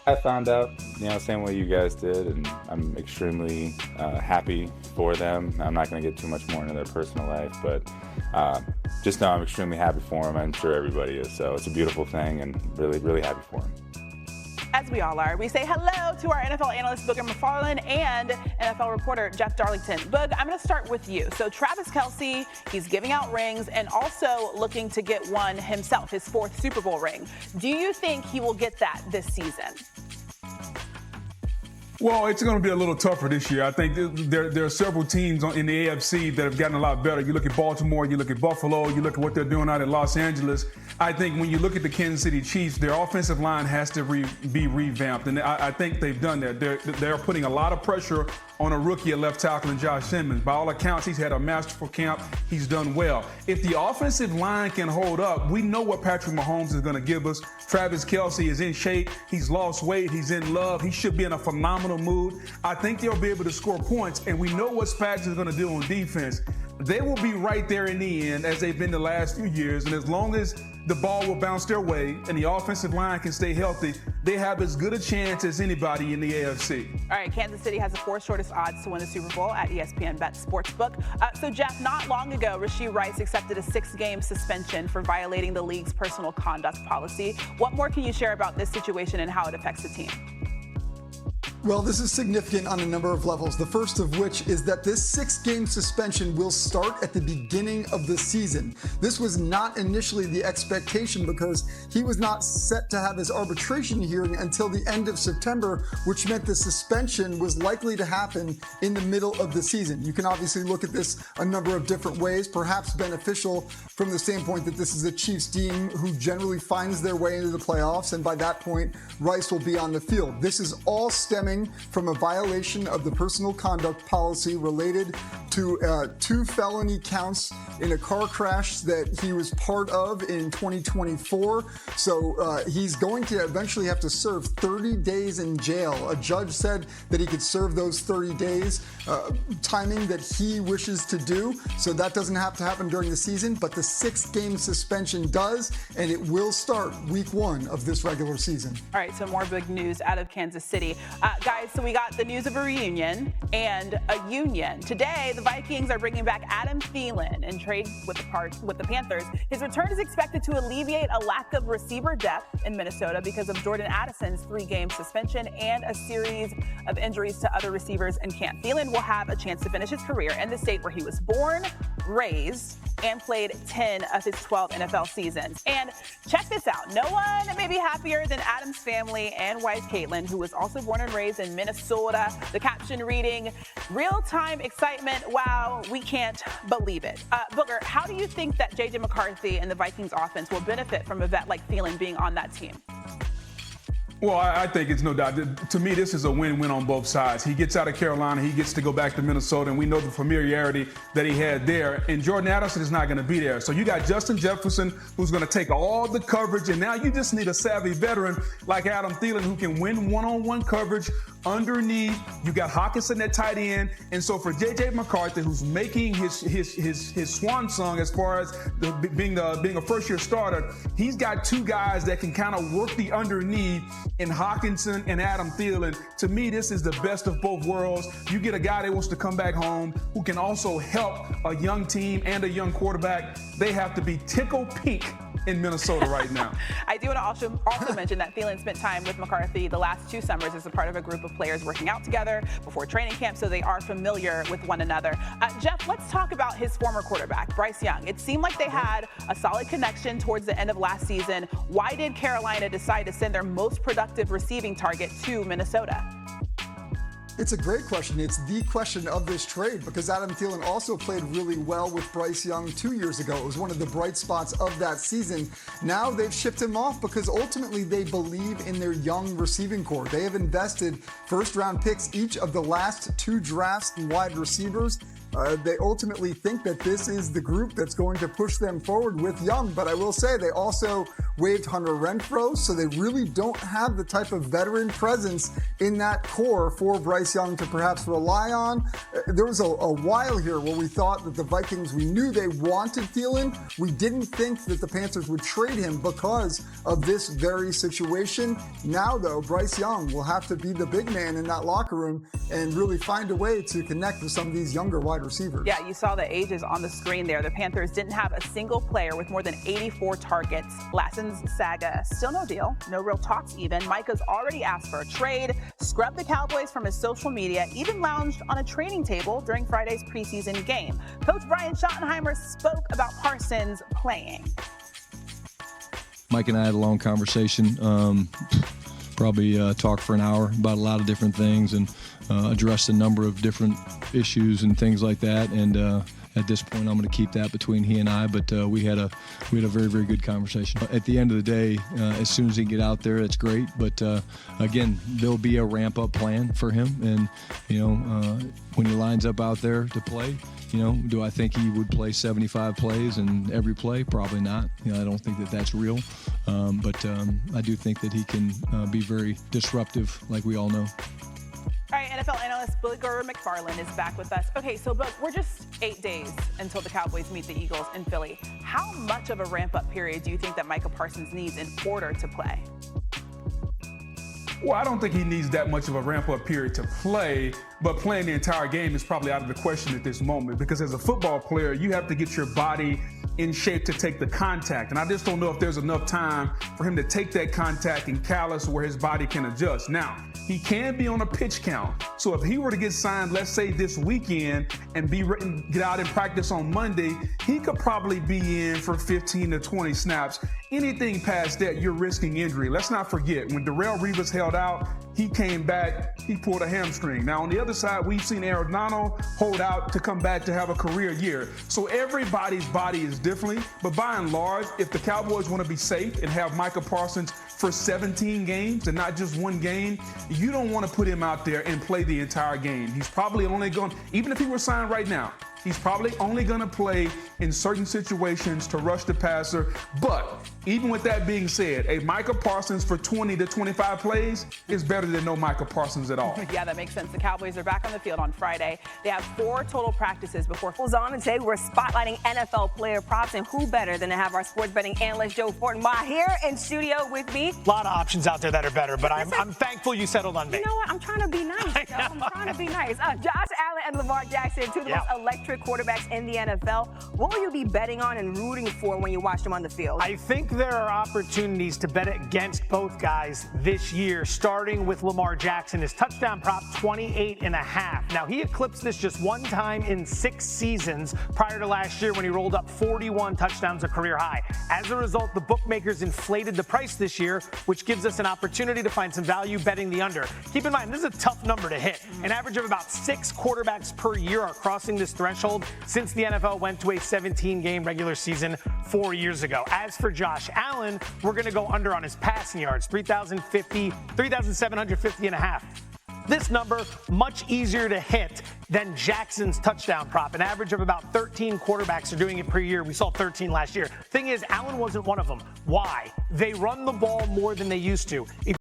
I found out, same way you guys did, and I'm extremely happy for them. I'm not going to get too much more into their personal life, but just know I'm extremely happy for them. I'm sure everybody is. So it's a beautiful thing, and really, really happy for them. As we all are, we say hello to our NFL analyst, Booger McFarland, and NFL reporter, Jeff Darlington. Boog, I'm going to start with you. So Travis Kelce, he's giving out rings and also looking to get one himself, his 4th Super Bowl ring. Do you think he will get that this season? Well, it's going to be a little tougher this year. I think there are several teams in the AFC that have gotten a lot better. You look at Baltimore, you look at Buffalo, you look at what they're doing out in Los Angeles. I think when you look at the Kansas City Chiefs, their offensive line has to be revamped, and I think they've done that. They're putting a lot of pressure on a rookie at left tackle in Josh Simmons. By all accounts, he's had a masterful camp. He's done well. If the offensive line can hold up, we know what Patrick Mahomes is going to give us. Travis Kelce is in shape. He's lost weight. He's in love. He should be in a phenomenal mood. I think they'll be able to score points, and we know what Spags is going to do on defense. They will be right there in the end, as they've been the last few years, and as long as the ball will bounce their way and the offensive line can stay healthy, they have as good a chance as anybody in the AFC. All right, Kansas City has the 4th shortest odds to win the Super Bowl at ESPN Bet Sportsbook. So, Jeff, not long ago, Rashee Rice accepted a 6-game suspension for violating the league's personal conduct policy. What more can you share about this situation and how it affects the team? Well, this is significant on a number of levels. The first of which is that this 6-game suspension will start at the beginning of the season. This was not initially the expectation because he was not set to have his arbitration hearing until the end of September, which meant the suspension was likely to happen in the middle of the season. You can obviously look at this a number of different ways, perhaps beneficial from the standpoint that this is a Chiefs team who generally finds their way into the playoffs, and by that point, Rice will be on the field. This is all stemming from a violation of the personal conduct policy related to 2 felony counts in a car crash that he was part of in 2024. So he's going to eventually have to serve 30 days in jail. A judge said that he could serve those 30 days, timing that he wishes to do. So that doesn't have to happen during the season, but the 6-game suspension does, and it will start week 1 of this regular season. All right, so more big news out of Kansas City. Guys, so we got the news of a reunion and a union. Today, the Vikings are bringing back Adam Thielen in trade with the Panthers. His return is expected to alleviate a lack of receiver depth in Minnesota because of Jordan Addison's 3-game suspension and a series of injuries to other receivers in camp. Thielen will have a chance to finish his career in the state where he was born, raised, and played 10 of his 12 NFL seasons. And check this out. No one may be happier than Adam's family and wife, Caitlin, who was also born and raised in Minnesota. The caption reading, "Real-time excitement. Wow, we can't believe it." Booger, how do you think that J.J. McCarthy and the Vikings offense will benefit from a vet like Thielen being on that team? Well, I think it's no doubt. To me, this is a win-win on both sides. He gets out of Carolina, he gets to go back to Minnesota, and we know the familiarity that he had there. And Jordan Addison is not going to be there. So you got Justin Jefferson, who's going to take all the coverage, and now you just need a savvy veteran like Adam Thielen who can win one-on-one coverage underneath. You got Hawkinson at tight end. And so for J.J. McCarthy, who's making his swan song as far as being a first-year starter, he's got 2 guys that can kind of work the underneath in Hawkinson and Adam Thielen. To me, this is the best of both worlds. You get a guy that wants to come back home who can also help a young team and a young quarterback. They have to be tickle pink in Minnesota right now. I do want to also mention that Thielen spent time with McCarthy the last 2 summers as a part of a group of players working out together before training camp, so they are familiar with one another. Jeff, let's talk about his former quarterback, Bryce Young. It seemed like they had a solid connection towards the end of last season. Why did Carolina decide to send their most productive receiving target to Minnesota? It's a great question. It's the question of this trade because Adam Thielen also played really well with Bryce Young 2 years ago. It was one of the bright spots of that season. Now they've shipped him off because ultimately they believe in their young receiving core. They have invested first-round picks each of the last 2 drafts in wide receivers. they ultimately think that this is the group that's going to push them forward with Young. But I will say they also waived Hunter Renfrow, so they really don't have the type of veteran presence in that core for Bryce Young to perhaps rely on. There was a while here where we thought that the Vikings, we knew they wanted Thielen. We didn't think that the Panthers would trade him because of this very situation. Now, though, Bryce Young will have to be the big man in that locker room and really find a way to connect with some of these younger wide receivers. Yeah, you saw the ages on the screen there. The Panthers didn't have a single player with more than 84 targets. Lassen's saga, still no deal. No real talks even. Micah's already asked for a trade, scrubbed the Cowboys from his social media, even lounged on a training table during Friday's preseason game. Coach Brian Schottenheimer spoke about Parsons playing. Mike and I had a long conversation, probably talked for an hour about a lot of different things and addressed a number of different issues and things like that. And at this point, I'm going to keep that between he and I. But we had a very, very good conversation. At the end of the day, as soon as he can get out there, it's great. But again, there'll be a ramp-up plan for him. And when he lines up out there to play, do I think he would play 75 plays in every play? Probably not. I don't think that that's real. But I do think that he can be very disruptive, like we all know. All right, NFL analyst Booger McFarland is back with us. Okay, so Boog, we're just 8 days until the Cowboys meet the Eagles in Philly. How much of a ramp-up period do you think that Micah Parsons needs in order to play? Well, I don't think he needs that much of a ramp-up period to play, but playing the entire game is probably out of the question at this moment because as a football player, you have to get your body in shape to take the contact. And I just don't know if there's enough time for him to take that contact and callus where his body can adjust. Now, he can be on a pitch count. So if he were to get signed, let's say this weekend, and get out and practice on Monday, he could probably be in for 15 to 20 snaps. Anything past that, you're risking injury. Let's not forget, when Darrelle Revis held out, he came back, he pulled a hamstring. Now, on the other side, we've seen Aaron Donald hold out to come back to have a career year. So everybody's body is differently, but by and large, if the Cowboys want to be safe and have Micah Parsons for 17 games and not just one game, you don't want to put him out there and play the entire game. He's probably only going, even if he were signed right now, he's probably only going to play in certain situations to rush the passer. But even with that being said, a Micah Parsons for 20 to 25 plays is better than no Micah Parsons at all. Yeah, that makes sense. The Cowboys are back on the field on Friday. They have 4 total practices before goes on, and today we're spotlighting NFL player props, and who better than to have our sports betting analyst Joe Fortenbaugh here in studio with me. A lot of options out there that are better, but I'm thankful you settled on me. You know what? I'm trying to be nice, Joe. I'm trying to be nice. Josh Allen and Lamar Jackson, two of the most electric quarterbacks in the NFL. What will you be betting on and rooting for when you watch them on the field? I think there are opportunities to bet against both guys this year, starting with Lamar Jackson. His touchdown prop, 28.5. Now, he eclipsed this just one time in 6 seasons prior to last year when he rolled up 41 touchdowns, a career high. As a result, the bookmakers inflated the price this year, which gives us an opportunity to find some value betting the under. Keep in mind, this is a tough number to hit. An average of about 6 quarterbacks per year are crossing this threshold since the NFL went to a 17-game regular season 4 years ago. As for Josh Allen, we're going to go under on his passing yards, 3,750.5. This number, much easier to hit than Jackson's touchdown prop. An average of about 13 quarterbacks are doing it per year. We saw 13 last year. Thing is, Allen wasn't one of them. Why? They run the ball more than they used to.